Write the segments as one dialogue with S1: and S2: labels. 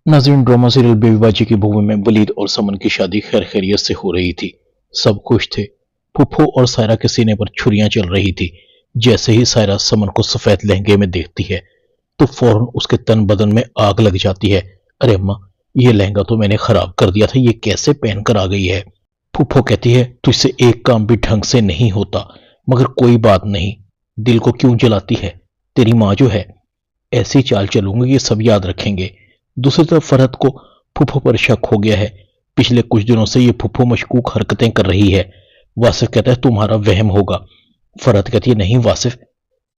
S1: नाज़रीन, drama serial baby बाजी की भूमि में वलीद और समन की शादी खैर खैरियत से हो रही थी। सब खुश थे। फुफ्फो और सायरा के सीने पर छुरियां चल रही थी। जैसे ही सायरा समन को सफेद लहंगे में देखती है तो फौरन उसके तन बदन में आग लग जाती है। अरे अम्मा, ये लहंगा तो मैंने खराब कर दिया था, ये कैसे पहन कर आ गई है। फुफ्फो कहती है तुझसे एक काम भी ढंग से नहीं होता, मगर कोई बात नहीं, दिल को क्यों जलाती है, तेरी माँ जो है। ऐसी चाल चलूंगी, ये सब याद रखेंगे। दूसरी तरफ फरहत को फुफ्फो पर शक हो गया है। पिछले कुछ दिनों से ये फुफ्फो मशकूक हरकतें कर रही है। वासिफ कहता है तुम्हारा वहम होगा। फरहत कहती है नहीं वासिफ,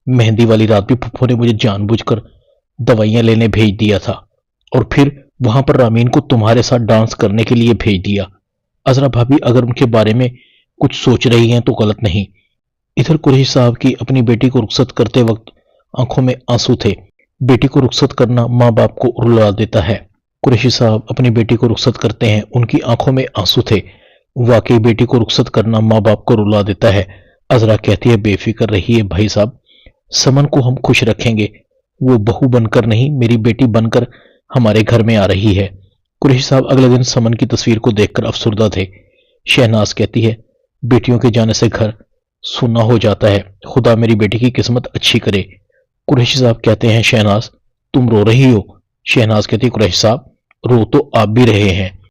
S1: मेहंदी वाली रात भी फुफ्फो ने मुझे जानबूझकर दवाइयां लेने भेज दिया था और फिर वहां पर रामीन को तुम्हारे साथ डांस करने के लिए भेज दिया। अजरा भाभी अगर उनके बारे में कुछ सोच रही हैं तो गलत नहीं। इधर कुरैशी साहब की अपनी बेटी को रुखसत करते वक्त आंखों में आंसू थे। बेटी को रुखसत करना माँ बाप को रुला देता है। कुरैशी साहब अपनी बेटी को रुखसत करते हैं, उनकी आंखों में आंसू थे। वाकई बेटी को रुखसत करना माँ बाप को रुला देता है। अजरा कहती है बेफिक्र रहिए भाई साहब, समन को हम खुश रखेंगे। वो बहू बनकर नहीं, मेरी बेटी बनकर हमारे घर में आ रही है। कुरैशी साहब अगले दिन समन की तस्वीर को देखकर अफसुर्दा थे। शहनाज कहती है बेटियों के जाने से घर सुना हो जाता है, खुदा मेरी बेटी की किस्मत अच्छी करे। कुरैशी साहब कहते हैं शहनाज तुम रो रही हो। शहनाज कहती है कुरैशी साहब रो तो आप भी रहे हैं,